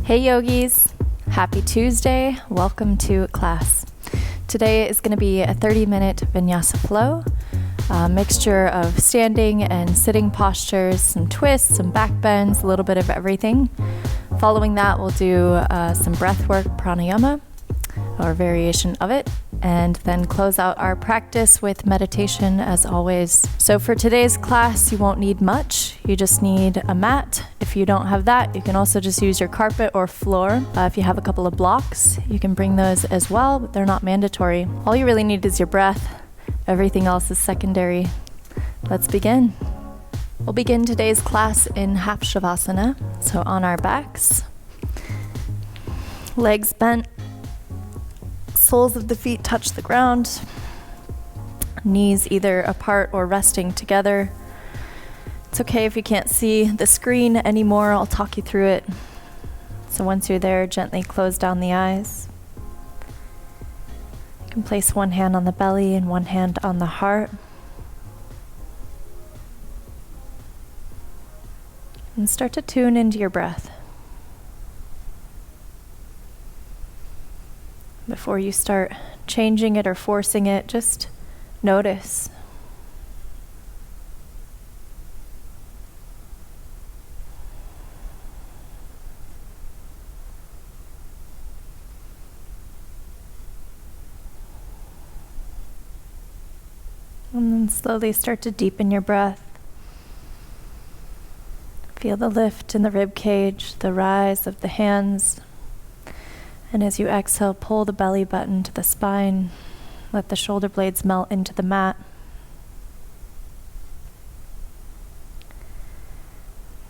Hey yogis, happy Tuesday, welcome to class. Today is going to be a 30-minute vinyasa flow, a mixture of standing and sitting postures, some twists, some back bends, a little bit of everything. Following that, we'll do some breathwork, pranayama, or variation of it, and then close out our practice with meditation as always. So for today's class, you won't need much. You just need a mat. If you don't have that, you can also just use your carpet or floor. If you have a couple of blocks, you can bring those as well, but they're not mandatory. All you really need is your breath. Everything else is secondary. Let's begin. We'll begin today's class in half shavasana, so on our backs. Legs bent. Soles of the feet touch the ground, knees either apart or resting together. It's okay if you can't see the screen anymore, I'll talk you through it. So once you're there, gently close down the eyes. You can place one hand on the belly and one hand on the heart. And start to tune into your breath. Before you start changing it or forcing it, just notice. And then slowly start to deepen your breath. Feel the lift in the rib cage, the rise of the hands. And as you exhale, pull the belly button to the spine. Let the shoulder blades melt into the mat.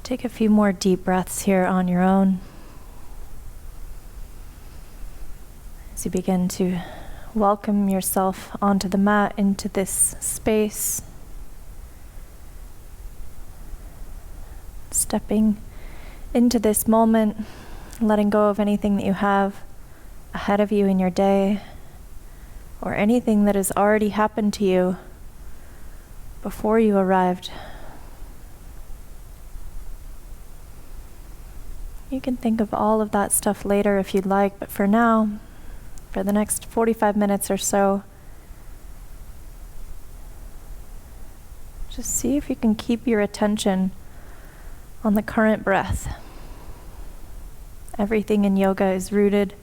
Take a few more deep breaths here on your own. As you begin to welcome yourself onto the mat, into this space. Stepping into this moment, letting go of anything that you have ahead of you in your day, or anything that has already happened to you before you arrived. You can think of all of that stuff later if you'd like, but for now, for the next 45 minutes or so, just see if you can keep your attention on the current breath. Everything in yoga is rooted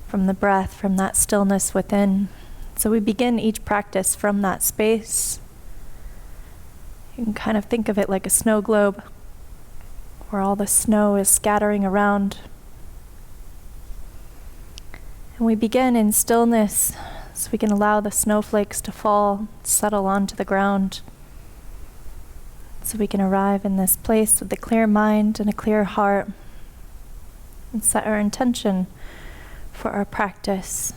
from the breath, from that stillness within. So we begin each practice from that space. You can kind of think of it like a snow globe, where all the snow is scattering around. And we begin in stillness, so we can allow the snowflakes to fall, settle onto the ground. So we can arrive in this place with a clear mind and a clear heart, and set our intention for our practice.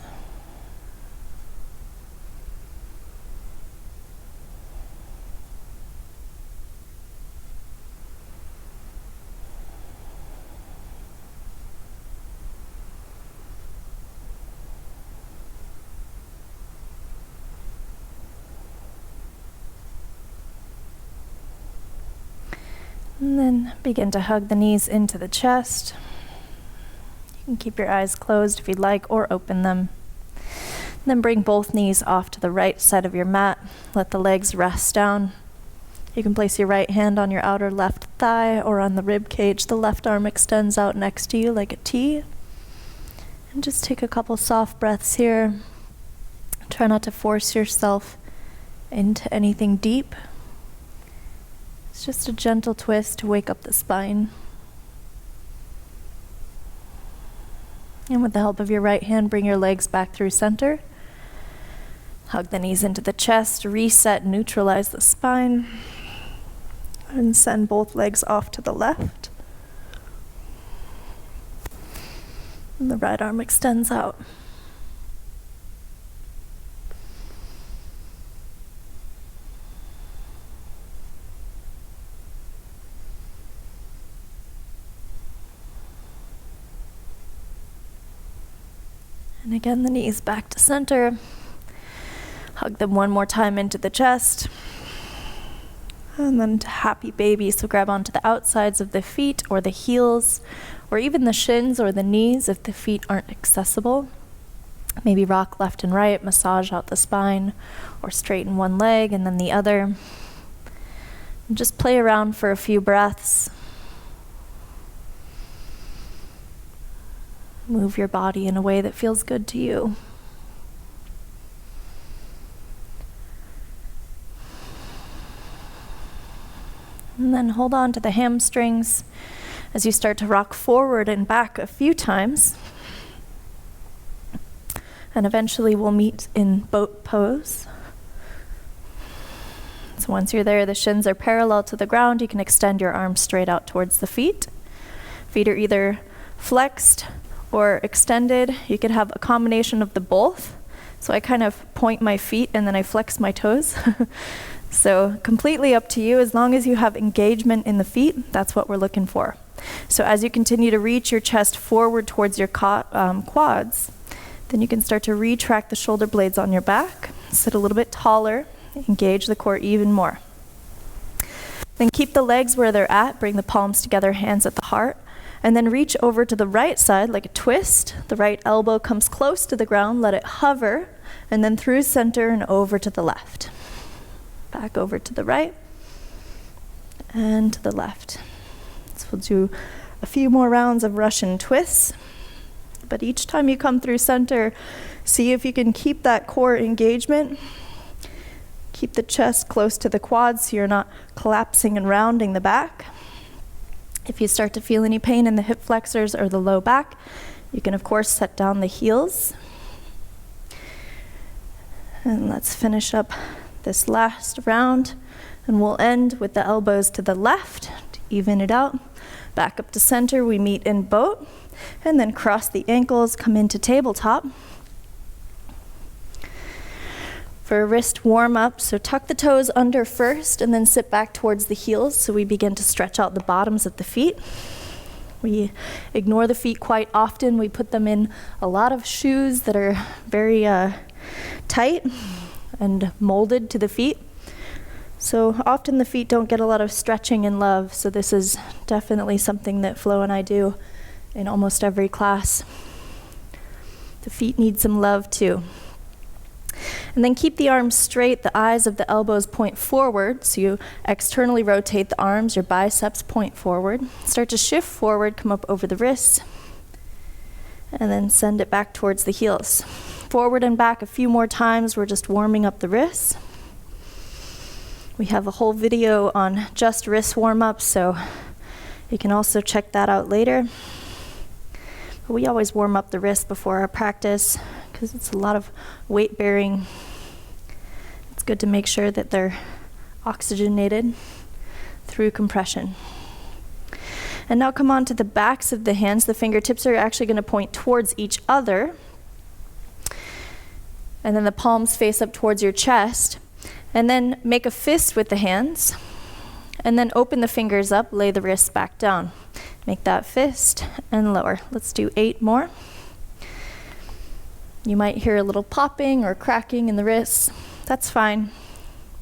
And then begin to hug the knees into the chest. You can keep your eyes closed if you'd like, or open them. And then bring both knees off to the right side of your mat. Let the legs rest down. You can place your right hand on your outer left thigh or on the rib cage. The left arm extends out next to you like a T. And just take a couple soft breaths here. Try not to force yourself into anything deep. It's just a gentle twist to wake up the spine. And with the help of your right hand, bring your legs back through center. Hug the knees into the chest, reset, neutralize the spine. And send both legs off to the left. And the right arm extends out. And again, the knees back to center. Hug them one more time into the chest. And then to happy baby, so grab onto the outsides of the feet or the heels, or even the shins or the knees if the feet aren't accessible. Maybe rock left and right, massage out the spine, or straighten one leg and then the other. And just play around for a few breaths. Move your body in a way that feels good to you. And then hold on to the hamstrings as you start to rock forward and back a few times. And eventually we'll meet in boat pose. So once you're there, the shins are parallel to the ground. You can extend your arms straight out towards the feet. Feet are either flexed or extended. You could have a combination of the both. So I kind of point my feet and then I flex my toes. So completely up to you. As long as you have engagement in the feet, that's what we're looking for. So as you continue to reach your chest forward towards your quads, then you can start to retract the shoulder blades on your back. Sit a little bit taller, engage the core even more. Then keep the legs where they're at, bring the palms together, hands at the heart, and then reach over to the right side like a twist. The right elbow comes close to the ground, let it hover, and then through center and over to the left. Back over to the right and to the left. So we'll do a few more rounds of Russian twists. But each time you come through center, see if you can keep that core engagement. Keep the chest close to the quads so you're not collapsing and rounding the back. If you start to feel any pain in the hip flexors or the low back, you can of course set down the heels. And let's finish up this last round, and we'll end with the elbows to the left to even it out. Back up to center, we meet in boat, and then cross the ankles, come into tabletop. For a wrist warm up, so tuck the toes under first and then sit back towards the heels so we begin to stretch out the bottoms of the feet. We ignore the feet quite often. We put them in a lot of shoes that are very tight and molded to the feet. So often the feet don't get a lot of stretching and love, so this is definitely something that Flo and I do in almost every class. The feet need some love too. And then keep the arms straight, the eyes of the elbows point forward, so you externally rotate the arms, your biceps point forward. Start to shift forward, come up over the wrists, and then send it back towards the heels. Forward and back a few more times, we're just warming up the wrists. We have a whole video on just wrist warm-ups, so you can also check that out later. But we always warm up the wrist before our practice because it's a lot of weight bearing. It's good to make sure that they're oxygenated through compression. And now come on to the backs of the hands. The fingertips are actually going to point towards each other. And then the palms face up towards your chest. And then make a fist with the hands. And then open the fingers up, lay the wrists back down. Make that fist and lower. Let's do 8 more. You might hear a little popping or cracking in the wrists. That's fine.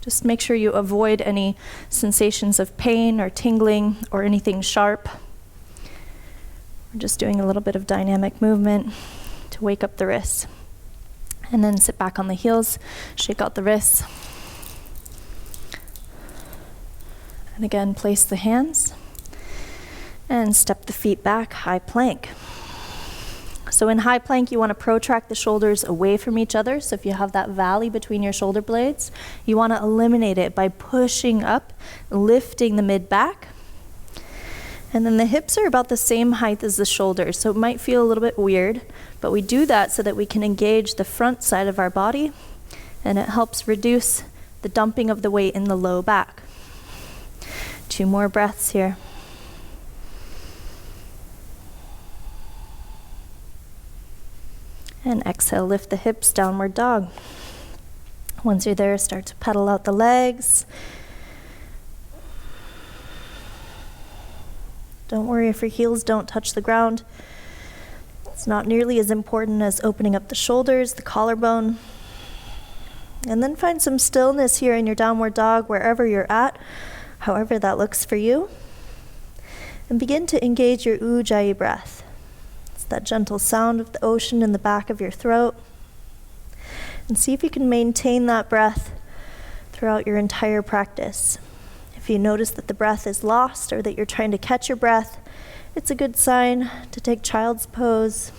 Just make sure you avoid any sensations of pain or tingling or anything sharp. We're just doing a little bit of dynamic movement to wake up the wrists. And then sit back on the heels, shake out the wrists. And again, place the hands and step the feet back, high plank. So in high plank, you want to protract the shoulders away from each other. So if you have that valley between your shoulder blades, you want to eliminate it by pushing up, lifting the mid back. And then the hips are about the same height as the shoulders, so it might feel a little bit weird, but we do that so that we can engage the front side of our body, and it helps reduce the dumping of the weight in the low back. 2 more breaths here. And exhale, lift the hips, downward dog. Once you're there, start to pedal out the legs. Don't worry if your heels don't touch the ground. It's not nearly as important as opening up the shoulders, the collarbone. And then find some stillness here in your downward dog, wherever you're at. however that looks for you. And begin to engage your ujjayi breath. It's that gentle sound of the ocean in the back of your throat. And see if you can maintain that breath throughout your entire practice. If you notice that the breath is lost or that you're trying to catch your breath, it's a good sign to take child's pose,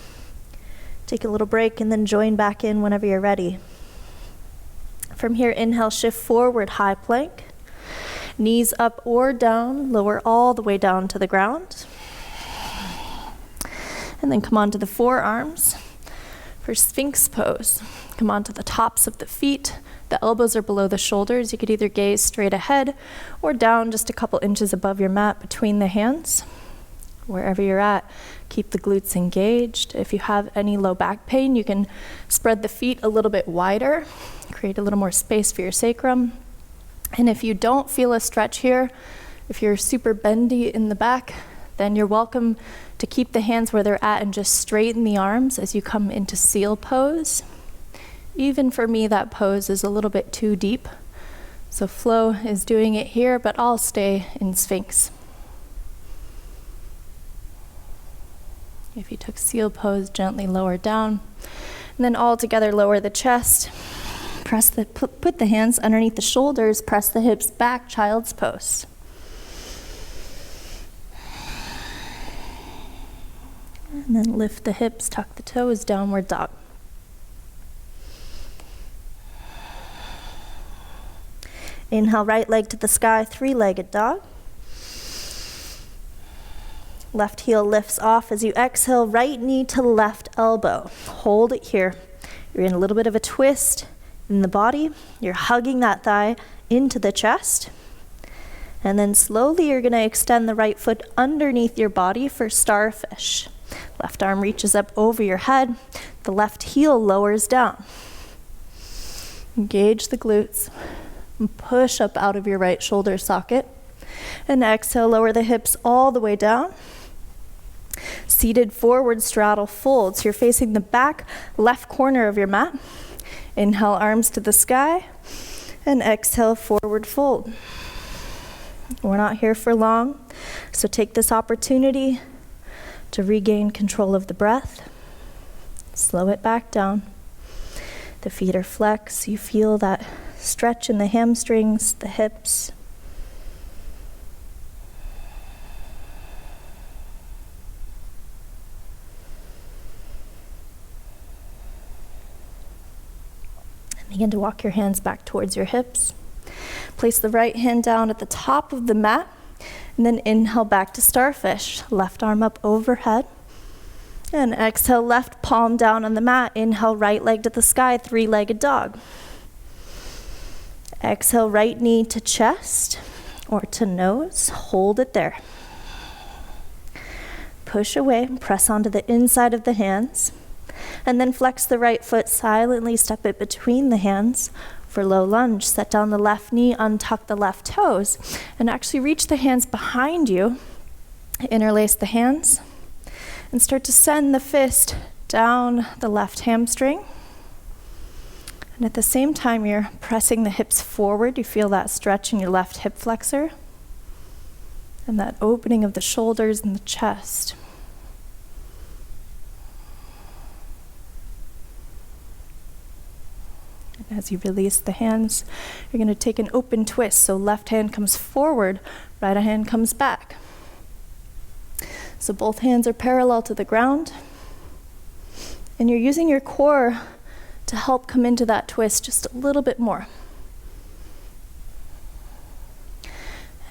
take a little break, and then join back in whenever you're ready. From here, inhale, shift forward, high plank. Knees up or down, lower all the way down to the ground. And then come onto the forearms for Sphinx pose. Come onto the tops of the feet. The elbows are below the shoulders. You could either gaze straight ahead or down just a couple inches above your mat between the hands. Wherever you're at, keep the glutes engaged. If you have any low back pain, you can spread the feet a little bit wider, create a little more space for your sacrum. And if you don't feel a stretch here, if you're super bendy in the back, then you're welcome to keep the hands where they're at and just straighten the arms as you come into seal pose. Even for me, that pose is a little bit too deep. So Flo is doing it here, but I'll stay in Sphinx. If you took seal pose, gently lower down. And then all together, lower the chest. Put the hands underneath the shoulders, press the hips back, child's pose. And then lift the hips, tuck the toes, downward dog. Inhale, right leg to the sky, three-legged dog. Left heel lifts off as you exhale, right knee to left elbow. Hold it here. You're in a little bit of a twist in the body. You're hugging that thigh into the chest. And then slowly you're gonna extend the right foot underneath your body for starfish. Left arm reaches up over your head. The left heel lowers down. Engage the glutes. And push up out of your right shoulder socket. And exhale, lower the hips all the way down. Seated forward straddle fold. So you're facing the back left corner of your mat. Inhale, arms to the sky. And exhale, forward fold. We're not here for long, so take this opportunity to regain control of the breath. Slow it back down. The feet are flexed. You feel that stretch in the hamstrings, the hips. And begin to walk your hands back towards your hips. Place the right hand down at the top of the mat, and then inhale back to starfish. Left arm up overhead. And exhale, left palm down on the mat. Inhale, right leg to the sky, three-legged dog. Exhale, right knee to chest or to nose. Hold it there. Push away, press onto the inside of the hands. And then flex the right foot, silently step it between the hands for low lunge. Set down the left knee, untuck the left toes, and actually reach the hands behind you. Interlace the hands and start to send the fist down the left hamstring. And at the same time, you're pressing the hips forward. You feel that stretch in your left hip flexor and that opening of the shoulders and the chest. And as you release the hands, you're going to take an open twist. So left hand comes forward, right hand comes back. So both hands are parallel to the ground. And you're using your core to help come into that twist just a little bit more.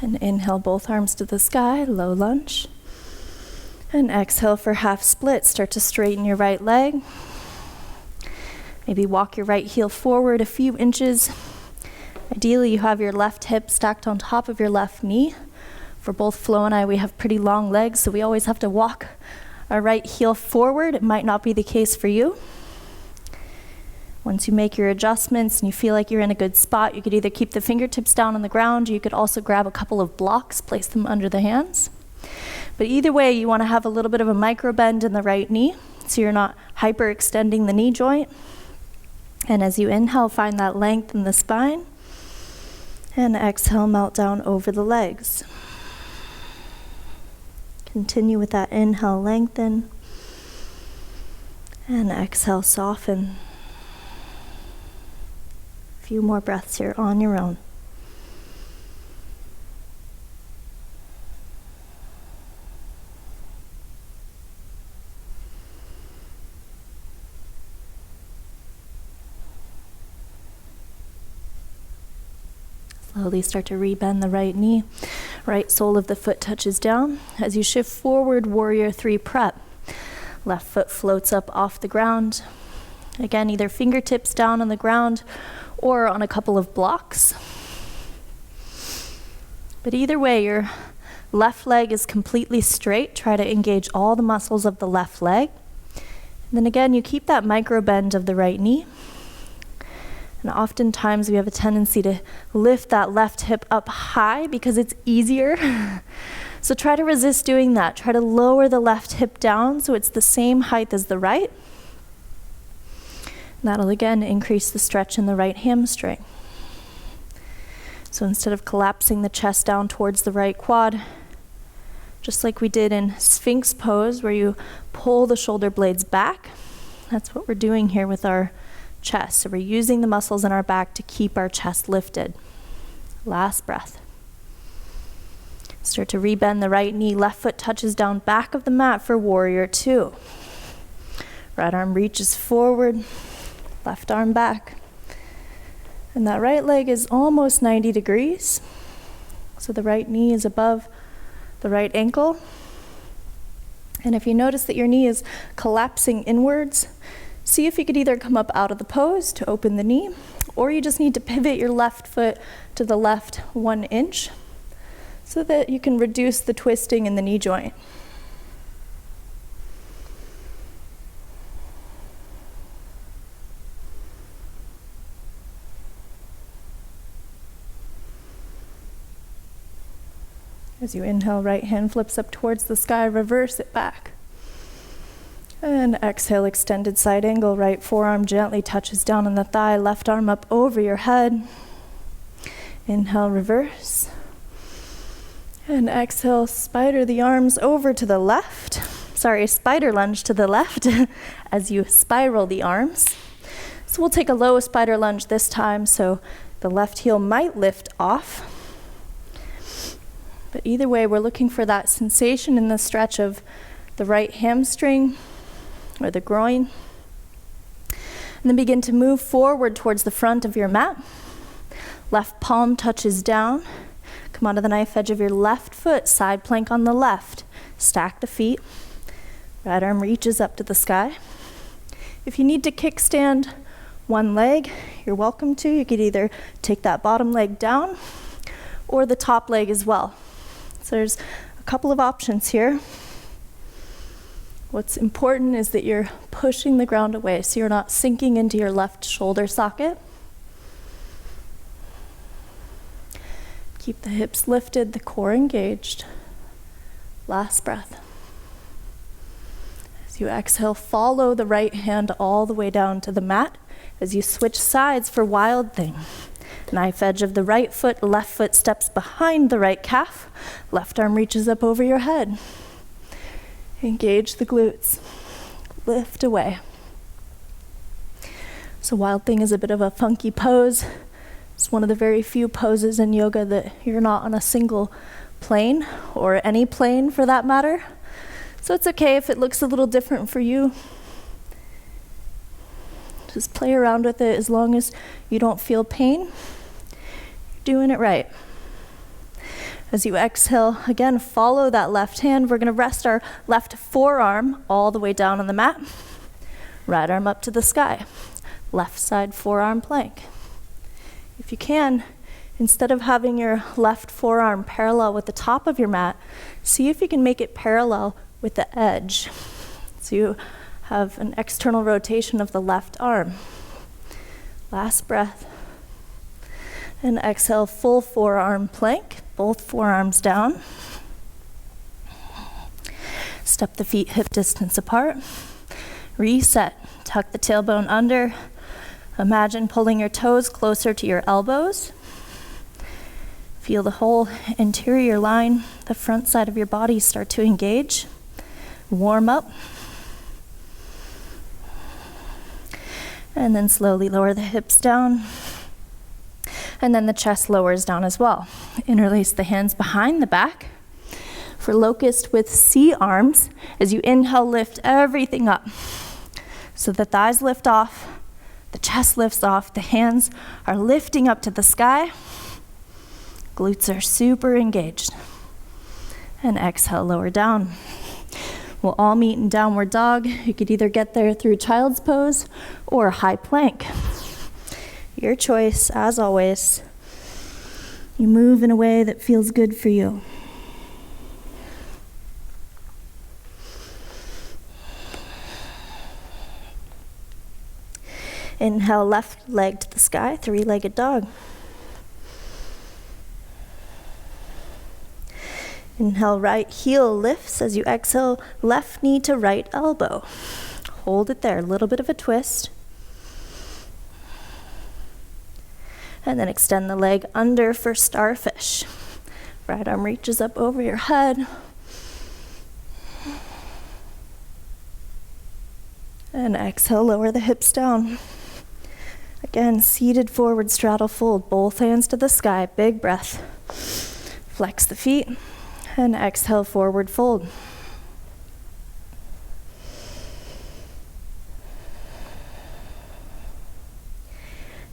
And inhale, both arms to the sky, low lunge. And exhale for half split. Start to straighten your right leg. Maybe walk your right heel forward a few inches. Ideally, you have your left hip stacked on top of your left knee. For both Flo and I, we have pretty long legs, so we always have to walk our right heel forward. It might not be the case for you. Once you make your adjustments and you feel like you're in a good spot, you could either keep the fingertips down on the ground, or you could also grab a couple of blocks, place them under the hands. But either way, you want to have a little bit of a micro bend in the right knee, so you're not hyperextending the knee joint. And as you inhale, find that length in the spine. And exhale, melt down over the legs. Continue with that inhale, lengthen. And exhale, soften. A few more breaths here on your own. Slowly start to rebend the right knee. Right sole of the foot touches down. As you shift forward, warrior 3 prep. Left foot floats up off the ground. Again, either fingertips down on the ground or on a couple of blocks. But either way, your left leg is completely straight. Try to engage all the muscles of the left leg. And then again, you keep that micro bend of the right knee. And oftentimes we have a tendency to lift that left hip up high because it's easier. So try to resist doing that. Try to lower the left hip down so it's the same height as the right. And that'll again increase the stretch in the right hamstring. So instead of collapsing the chest down towards the right quad, just like we did in Sphinx pose where you pull the shoulder blades back, that's what we're doing here with our chest. So we're using the muscles in our back to keep our chest lifted. Last breath. Start to rebend the right knee. Left foot touches down back of the mat for warrior 2. Right arm reaches forward. Left arm back. And that right leg is almost 90 degrees. So the right knee is above the right ankle. And if you notice that your knee is collapsing inwards, see if you could either come up out of the pose to open the knee, or you just need to pivot your left foot to the left 1 inch so that you can reduce the twisting in the knee joint. As you inhale, right hand flips up towards the sky, reverse it back. And exhale, extended side angle, right forearm gently touches down on the thigh, left arm up over your head. Inhale, reverse. And exhale, spider the arms over to the left. Spider lunge to the left as you spiral the arms. So we'll take a low spider lunge this time, so the left heel might lift off. But either way, we're looking for that sensation in the stretch of the right hamstring or the groin. And then begin to move forward towards the front of your mat. Left palm touches down. Come onto the knife edge of your left foot, side plank on the left. Stack the feet. Right arm reaches up to the sky. If you need to kickstand one leg, you're welcome to. You could either take that bottom leg down or the top leg as well. So there's a couple of options here. What's important is that you're pushing the ground away so you're not sinking into your left shoulder socket. Keep the hips lifted, the core engaged. Last breath. As you exhale, follow the right hand all the way down to the mat as you switch sides for wild thing. Knife edge of the right foot, left foot steps behind the right calf, left arm reaches up over your head. Engage the glutes, lift away. So wild thing is a bit of a funky pose. It's one of the very few poses in yoga that you're not on a single plane, or any plane for that matter. So it's okay if it looks a little different for you. Just play around with it as long as you don't feel pain. You're doing it right. As you exhale, again, follow that left hand. We're going to rest our left forearm all the way down on the mat. Right arm up to the sky. Left side forearm plank. If you can, instead of having your left forearm parallel with the top of your mat, see if you can make it parallel with the edge. So you have an external rotation of the left arm. Last breath. And exhale, full forearm plank, both forearms down. Step the feet hip distance apart. Reset, tuck the tailbone under. Imagine pulling your toes closer to your elbows. Feel the whole interior line, the front side of your body start to engage. Warm up. And then slowly lower the hips down. And then the chest lowers down as well. Interlace the hands behind the back. For locust with C arms, as you inhale, lift everything up. So the thighs lift off, the chest lifts off, the hands are lifting up to the sky. Glutes are super engaged. And exhale, lower down. We'll all meet in downward dog. You could either get there through child's pose or high plank. Your choice, as always. You move in a way that feels good for you. Inhale, left leg to the sky, three-legged dog. Inhale, right heel lifts. As you exhale, left knee to right elbow. Hold it there, a little bit of a twist. And then extend the leg under for starfish. Right arm reaches up over your head. And exhale, lower the hips down. Again, seated forward straddle fold, both hands to the sky, big breath. Flex the feet. And exhale, forward fold.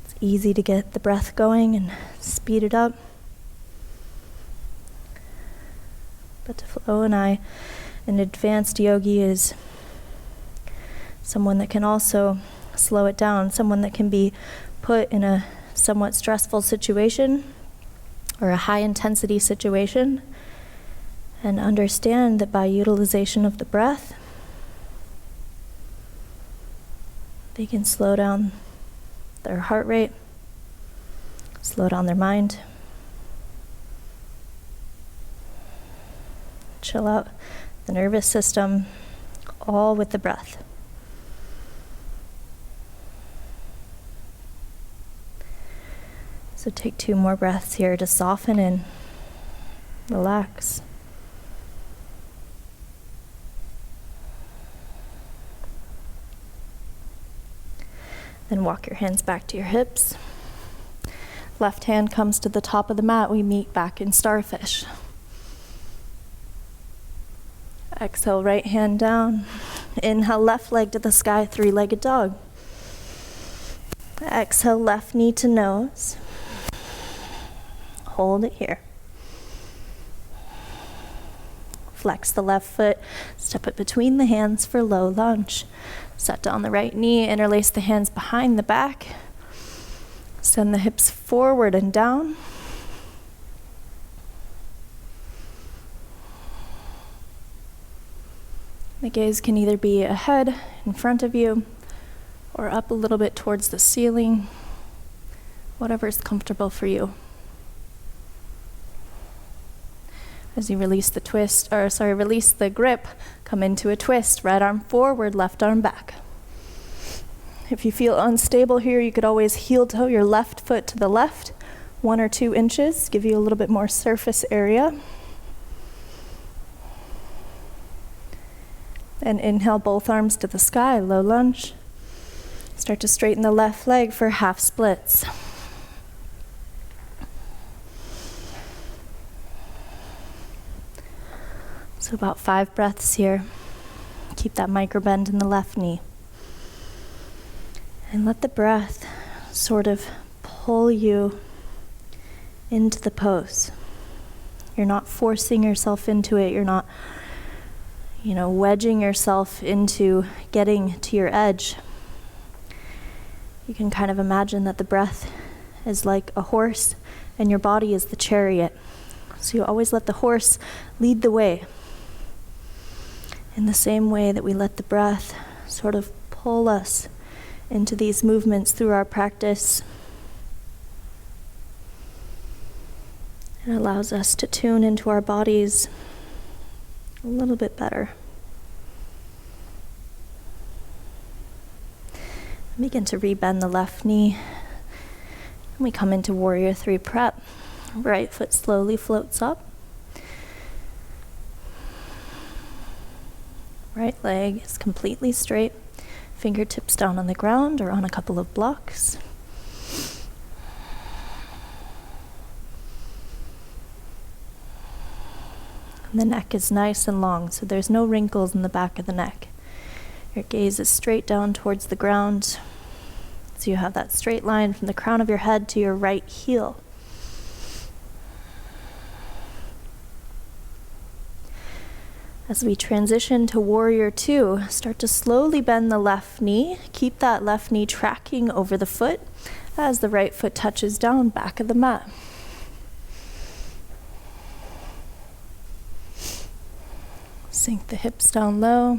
It's easy to get the breath going and speed it up. But to flow and I, an advanced yogi is someone that can also slow it down, someone that can be put in a somewhat stressful situation or a high intensity situation, and understand that by utilization of the breath, they can slow down their heart rate, slow down their mind, chill out the nervous system, all with the breath. So take 2 more breaths here to soften and relax. Then walk your hands back to your hips. Left hand comes to the top of the mat. We meet back in starfish. Exhale, right hand down. Inhale, left leg to the sky, three-legged dog. Exhale, left knee to nose. Hold it here. Flex the left foot, step it between the hands for low lunge. Set down the right knee, interlace the hands behind the back. Send the hips forward and down. The gaze can either be ahead, in front of you, or up a little bit towards the ceiling, whatever is comfortable for you. As you release the release the grip, come into a twist, right arm forward, left arm back. If you feel unstable here, you could always heel toe your left foot to the left, 1 or 2 inches, give you a little bit more surface area. And inhale, both arms to the sky, low lunge. Start to straighten the left leg for half splits. So about 5 breaths here. Keep that micro bend in the left knee. And let the breath sort of pull you into the pose. You're not forcing yourself into it. You're not, wedging yourself into getting to your edge. You can kind of imagine that the breath is like a horse and your body is the chariot. So you always let the horse lead the way. In the same way that we let the breath sort of pull us into these movements through our practice, it allows us to tune into our bodies a little bit better. Begin to rebend the left knee. And we come into Warrior 3 prep. Right foot slowly floats up. Right leg is completely straight. Fingertips down on the ground or on a couple of blocks. And the neck is nice and long, so there's no wrinkles in the back of the neck. Your gaze is straight down towards the ground, so you have that straight line from the crown of your head to your right heel. As we transition to Warrior Two, start to slowly bend the left knee. Keep that left knee tracking over the foot as the right foot touches down back of the mat. Sink the hips down low.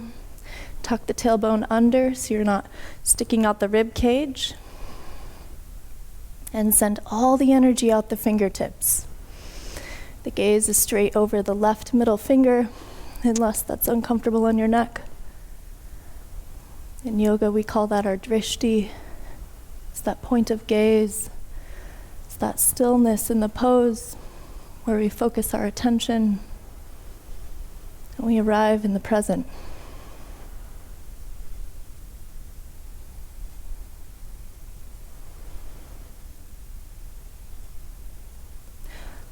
Tuck the tailbone under so you're not sticking out the rib cage. And send all the energy out the fingertips. The gaze is straight over the left middle finger, unless that's uncomfortable on your neck. In yoga, we call that our drishti. It's that point of gaze. It's that stillness in the pose where we focus our attention and we arrive in the present.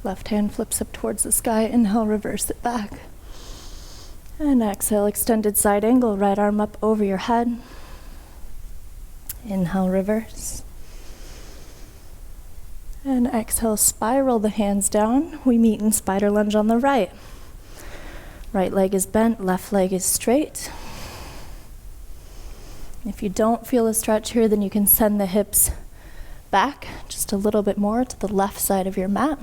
Left hand flips up towards the sky. Inhale, reverse it back. And exhale, extended side angle, right arm up over your head. Inhale, reverse. And exhale, spiral the hands down. We meet in spider lunge on the right. Right leg is bent, left leg is straight. If you don't feel a stretch here, then you can send the hips back just a little bit more to the left side of your mat.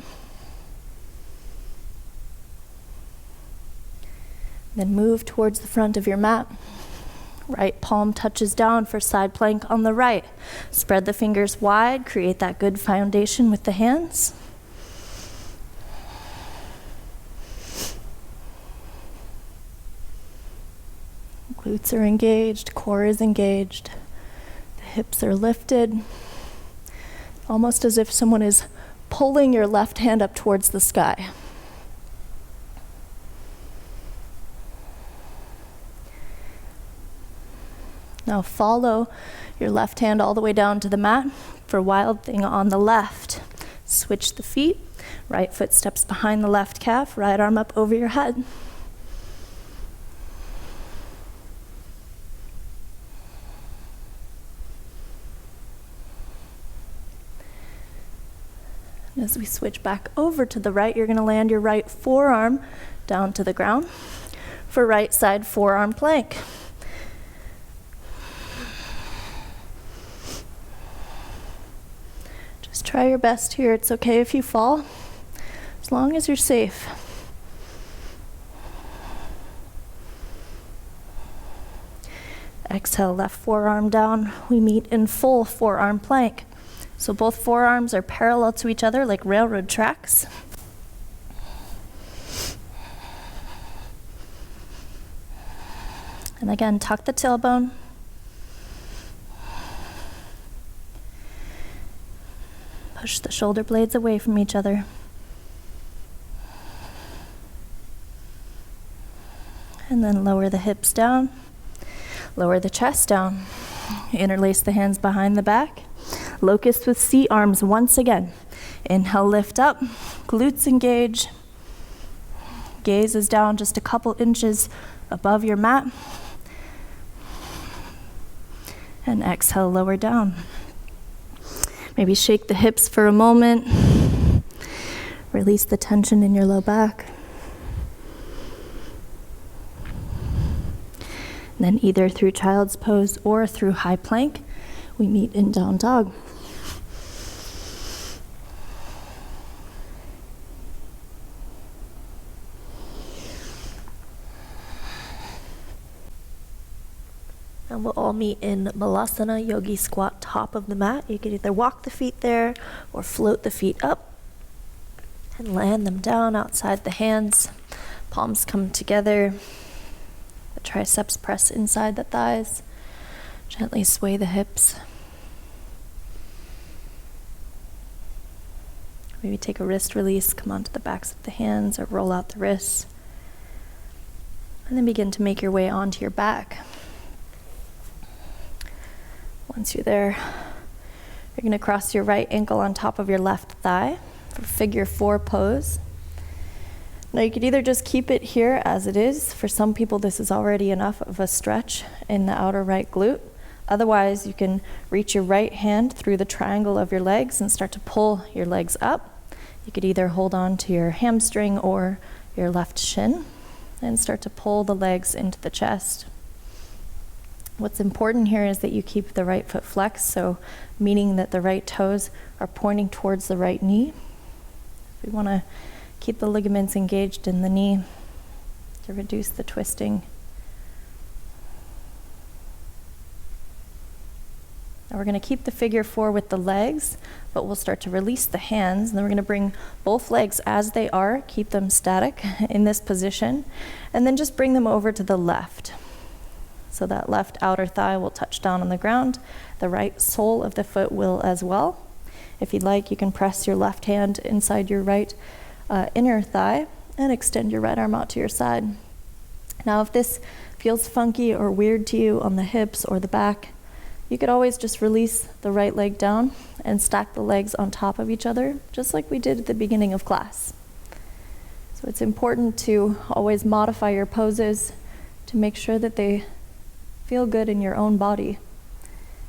Then move towards the front of your mat. Right palm touches down for side plank on the right. Spread the fingers wide, create that good foundation with the hands. Glutes are engaged, core is engaged. The hips are lifted, almost as if someone is pulling your left hand up towards the sky. Now follow your left hand all the way down to the mat for Wild Thing on the left. Switch the feet. Right foot steps behind the left calf, right arm up over your head. And as we switch back over to the right, you're going to land your right forearm down to the ground for right side forearm plank. Try your best here. It's okay if you fall, as long as you're safe. Exhale, left forearm down. We meet in full forearm plank. So both forearms are parallel to each other like railroad tracks. And again, tuck the tailbone. Push the shoulder blades away from each other. And then lower the hips down. Lower the chest down. Interlace the hands behind the back. Locust with C arms once again. Inhale, lift up. Glutes engage. Gaze is down just a couple inches above your mat. And exhale, lower down. Maybe shake the hips for a moment. Release the tension in your low back. And then either through child's pose or through high plank, we meet in down dog. And we'll all meet in Malasana, Yogi squat, top of the mat. You can either walk the feet there or float the feet up and land them down outside the hands. Palms come together. The triceps press inside the thighs. Gently sway the hips. Maybe take a wrist release, come onto the backs of the hands or roll out the wrists. And then begin to make your way onto your back. Once you're there, you're going to cross your right ankle on top of your left thigh for figure 4 pose. Now you could either just keep it here as it is. For some people, this is already enough of a stretch in the outer right glute. Otherwise, you can reach your right hand through the triangle of your legs and start to pull your legs up. You could either hold on to your hamstring or your left shin and start to pull the legs into the chest. What's important here is that you keep the right foot flexed, so meaning that the right toes are pointing towards the right knee. We want to keep the ligaments engaged in the knee to reduce the twisting. Now we're going to keep the figure 4 with the legs, but we'll start to release the hands, and then we're going to bring both legs as they are, keep them static in this position, and then just bring them over to the left. So that left outer thigh will touch down on the ground. The right sole of the foot will as well. If you'd like, you can press your left hand inside your right inner thigh and extend your right arm out to your side. Now, if this feels funky or weird to you on the hips or the back, you could always just release the right leg down and stack the legs on top of each other, just like we did at the beginning of class. So it's important to always modify your poses to make sure that they feel good in your own body,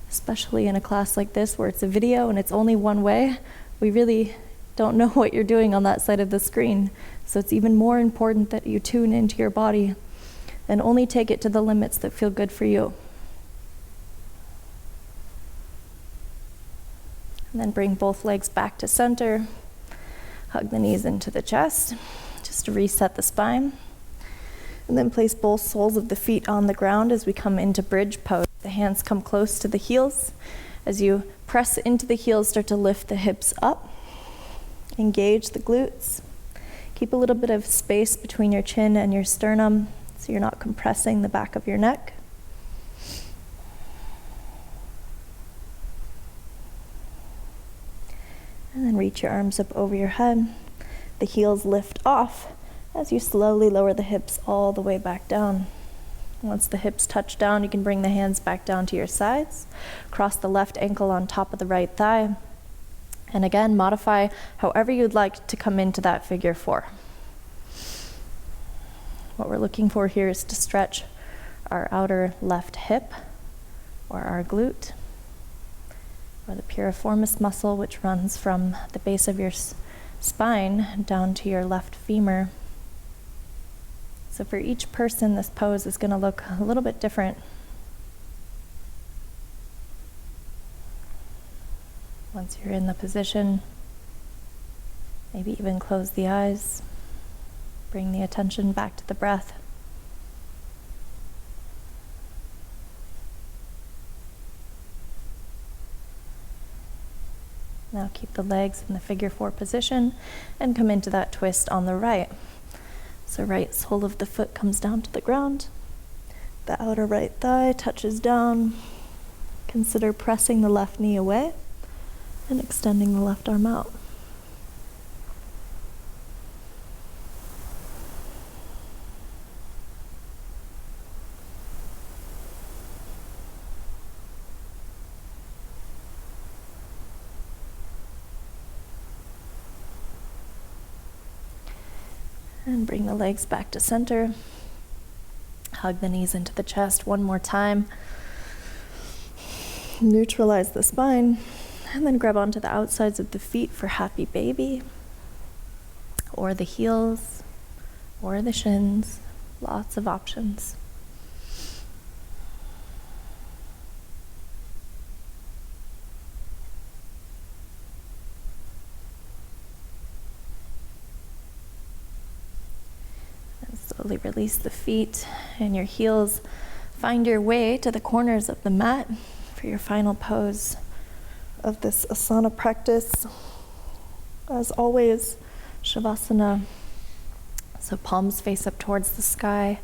especially in a class like this where it's a video and it's only one way. We really don't know what you're doing on that side of the screen, so it's even more important that you tune into your body and only take it to the limits that feel good for you. And then bring both legs back to center. Hug the knees into the chest, just to reset the spine. And then place both soles of the feet on the ground as we come into bridge pose. The hands come close to the heels. As you press into the heels, start to lift the hips up. Engage the glutes. Keep a little bit of space between your chin and your sternum so you're not compressing the back of your neck. And then reach your arms up over your head. The heels lift off as you slowly lower the hips all the way back down. Once the hips touch down, you can bring the hands back down to your sides. Cross the left ankle on top of the right thigh. And again, modify however you'd like to come into that figure 4. What we're looking for here is to stretch our outer left hip or our glute, or the piriformis muscle, which runs from the base of your spine down to your left femur. So for each person, this pose is going to look a little bit different. Once you're in the position, maybe even close the eyes. Bring the attention back to the breath. Now keep the legs in the figure 4 position and come into that twist on the right. So right sole of the foot comes down to the ground. The outer right thigh touches down. Consider pressing the left knee away and extending the left arm out. And bring the legs back to center. Hug the knees into the chest one more time. Neutralize the spine. And then grab onto the outsides of the feet for happy baby. Or the heels. Or the shins. Lots of options. Slowly release the feet and your heels. Find your way to the corners of the mat for your final pose of this asana practice. As always, shavasana. So palms face up towards the sky.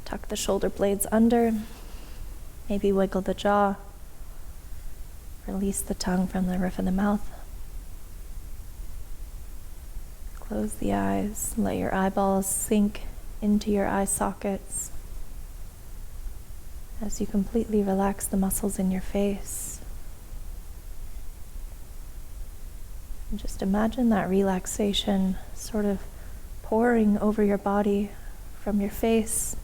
Tuck the shoulder blades under. Maybe wiggle the jaw. Release the tongue from the roof of the mouth. Close the eyes, let your eyeballs sink into your eye sockets as you completely relax the muscles in your face. And just imagine that relaxation sort of pouring over your body from your face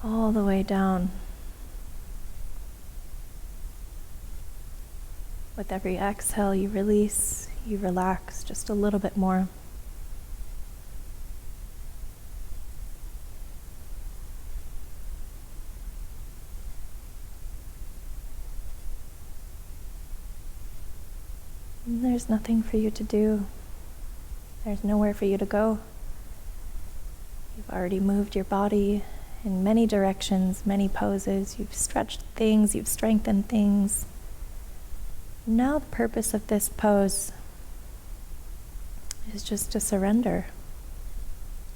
all the way down. With every exhale, you release, you relax just a little bit more. And there's nothing for you to do. There's nowhere for you to go. You've already moved your body in many directions, many poses. You've stretched things, you've strengthened things. Now the purpose of this pose is just to surrender,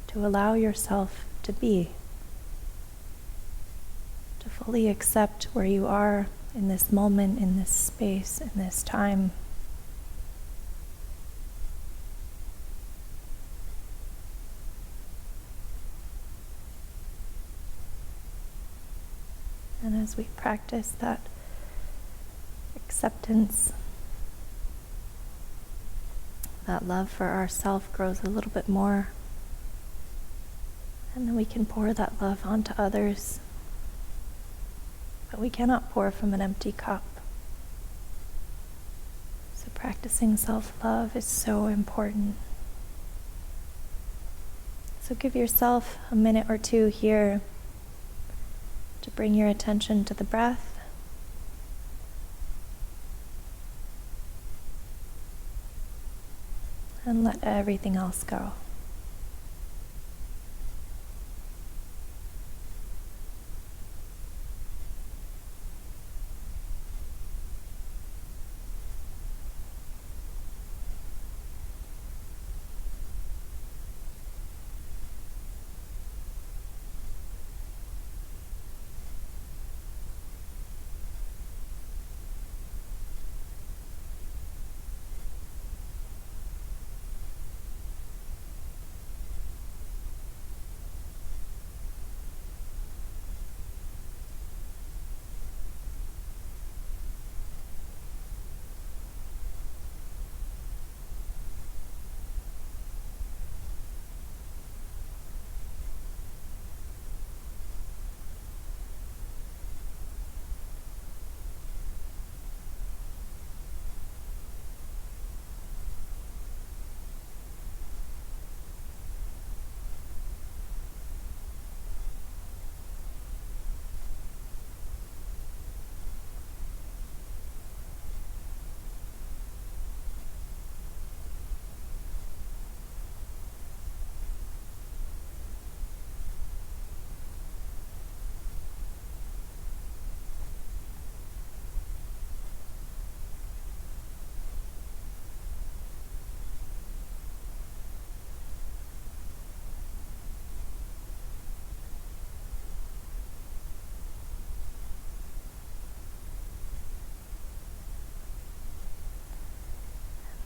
to allow yourself to be, to fully accept where you are in this moment, in this space, in this time. And as we practice that acceptance, that love for ourself grows a little bit more. And then we can pour that love onto others. But we cannot pour from an empty cup. So practicing self-love is so important. So give yourself a minute or two here to bring your attention to the breath. And let everything else go.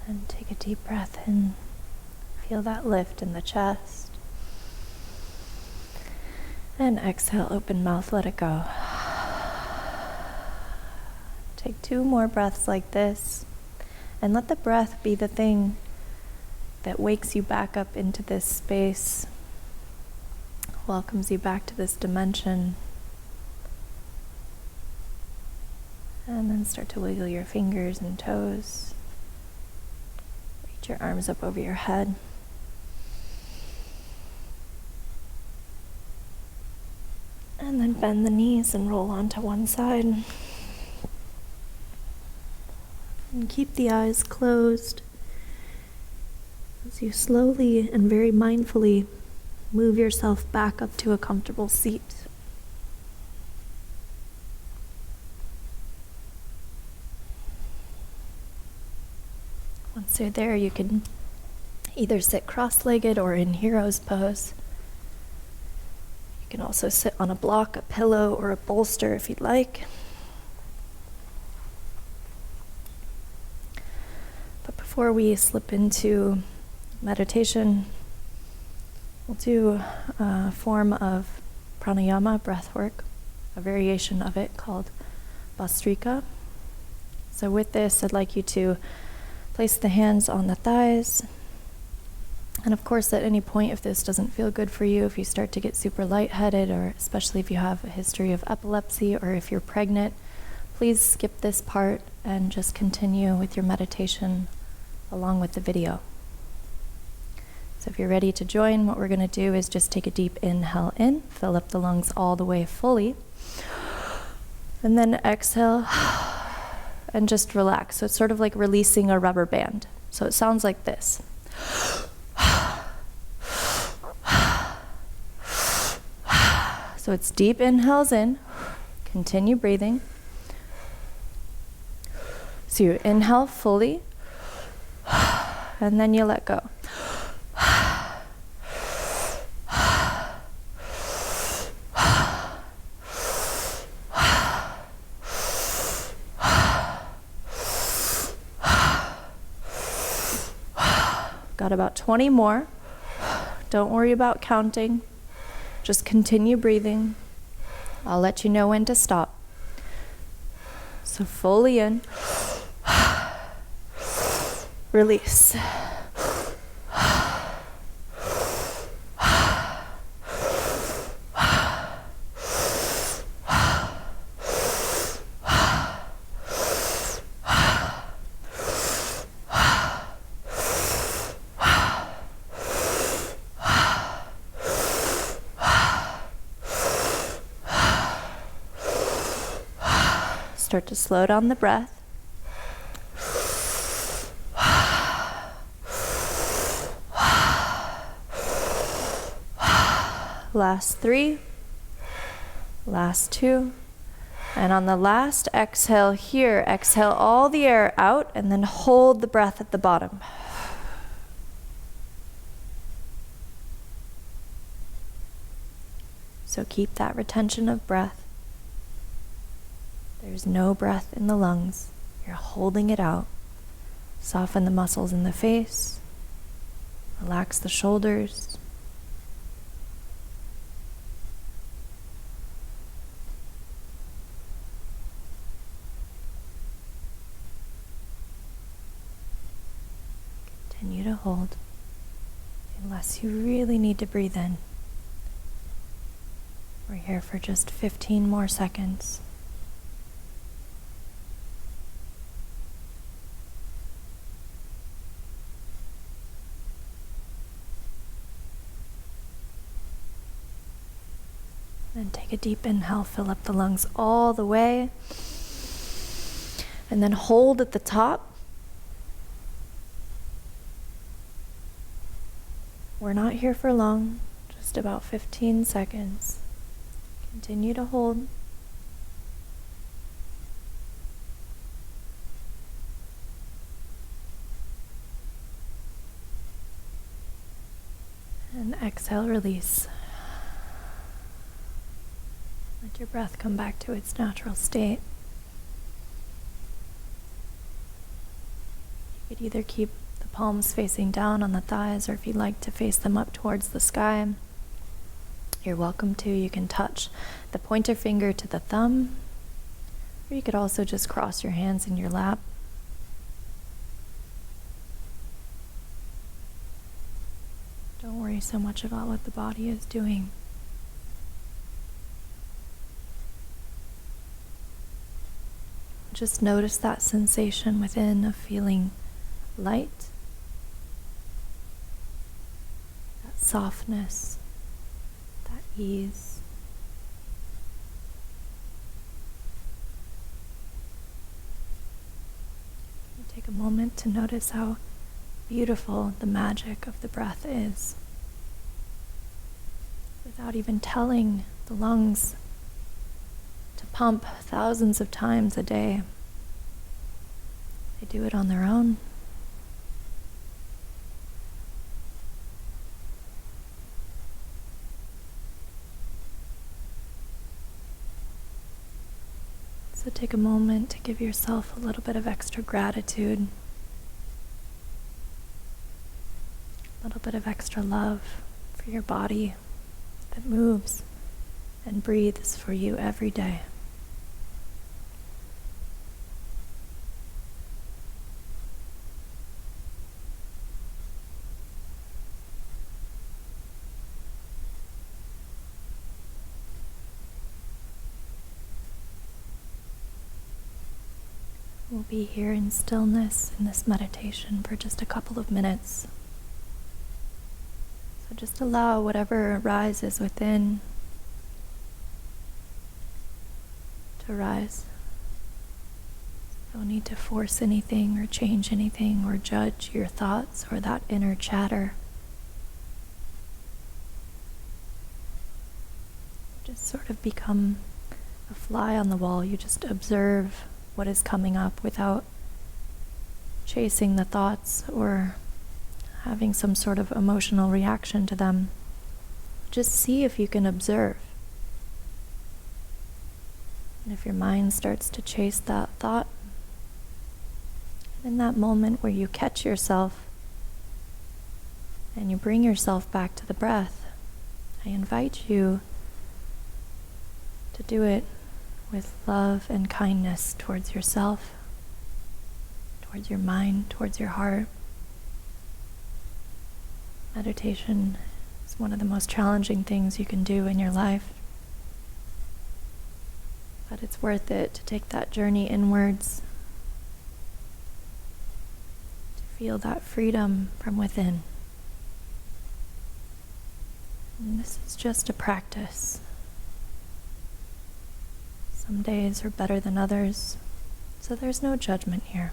And take a deep breath in. Feel that lift in the chest. And exhale, open mouth, let it go. Take 2 more breaths like this. And let the breath be the thing that wakes you back up into this space, welcomes you back to this dimension. And then start to wiggle your fingers and toes. Your arms up over your head. And then bend the knees and roll onto one side. And keep the eyes closed as you slowly and very mindfully move yourself back up to a comfortable seat. Once you're there, you can either sit cross-legged or in hero's pose. You can also sit on a block, a pillow, or a bolster if you'd like. But before we slip into Meditation, we'll do a form of pranayama, breathwork, a variation of it called Bhastrika. So with this, I'd like you to place the hands on the thighs. And of course, at any point, if this doesn't feel good for you, if you start to get super lightheaded, or especially if you have a history of epilepsy or if you're pregnant, please skip this part and just continue with your meditation along with the video. So if you're ready to join, what we're going to do is just take a deep inhale in, fill up the lungs all the way fully, and then exhale and just relax. So it's sort of like releasing a rubber band. So it sounds like this. So it's deep inhales in, continue breathing. So you inhale fully, and then you let go. Got about 20 more. Don't worry about counting. Just continue breathing. I'll let you know when to stop. So fully in. Release. Start to slow down the breath. Last 3, last 2, and on the last exhale here, exhale all the air out and then hold the breath at the bottom. So keep that retention of breath. There's no breath in the lungs. You're holding it out. Soften the muscles in the face. Relax the shoulders. Continue to hold unless you really need to breathe in. We're here for just 15 more seconds. Then take a deep inhale, fill up the lungs all the way, and then hold at the top. We're not here for long, just about 15 seconds. Continue to hold. And exhale, release. Let your breath come back to its natural state. You could either keep the palms facing down on the thighs, or if you'd like to face them up towards the sky, you're welcome to. You can touch the pointer finger to the thumb, or you could also just cross your hands in your lap. Don't worry so much about what the body is doing. Just notice that sensation within of feeling light, that softness, that ease. Take a moment to notice how beautiful the magic of the breath is, without even telling the lungs to pump thousands of times a day. They do it on their own. So take a moment to give yourself a little bit of extra gratitude. bit of extra love for your body that moves and breathes for you every day. We'll be here in stillness in this meditation for just a couple of minutes. So just allow whatever arises within to arise. Don't need to force anything or change anything or judge your thoughts or that inner chatter. Just sort of become a fly on the wall. You just observe what is coming up without chasing the thoughts or having some sort of emotional reaction to them. Just see if you can observe. And if your mind starts to chase that thought, in that moment where you catch yourself and you bring yourself back to the breath, I invite you to do it with love and kindness towards yourself, towards your mind, towards your heart. Meditation is one of the most challenging things you can do in your life, but it's worth it to take that journey inwards, to feel that freedom from within. And this is just a practice. Some days are better than others, so there's no judgment here.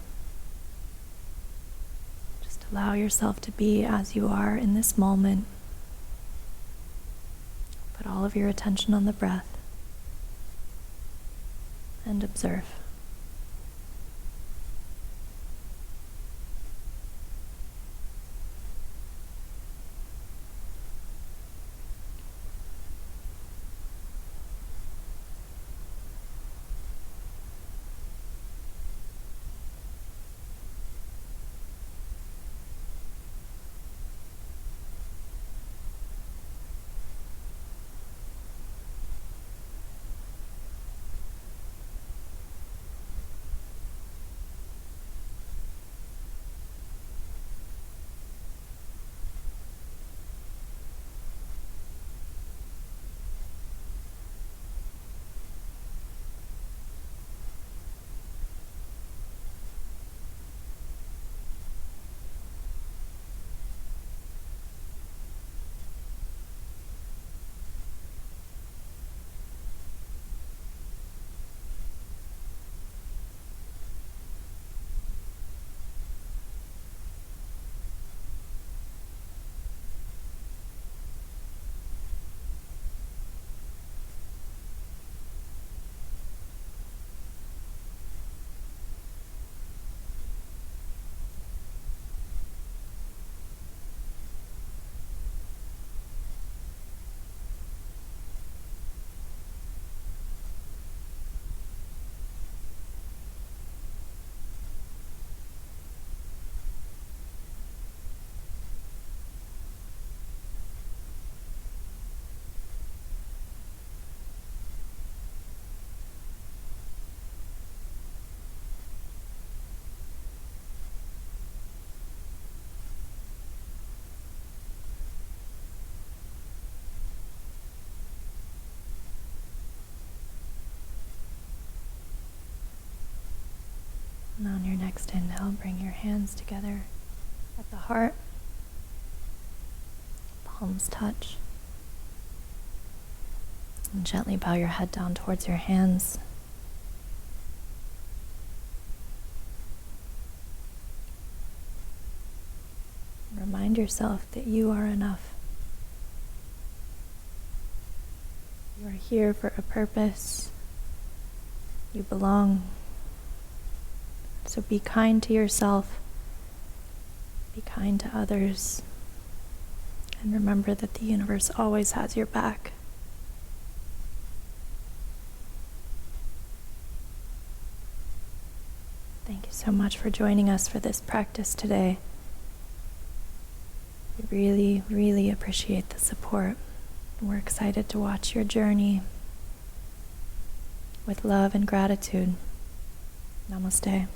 Just allow yourself to be as you are in this moment. Put all of your attention on the breath and observe. And on your next inhale, bring your hands together at the heart. Palms touch. And gently bow your head down towards your hands. Remind yourself that you are enough. You are here for a purpose. You belong. So be kind to yourself, be kind to others, and remember that the universe always has your back. Thank you so much for joining us for this practice today. We really, really appreciate the support. We're excited to watch your journey with love and gratitude. Namaste.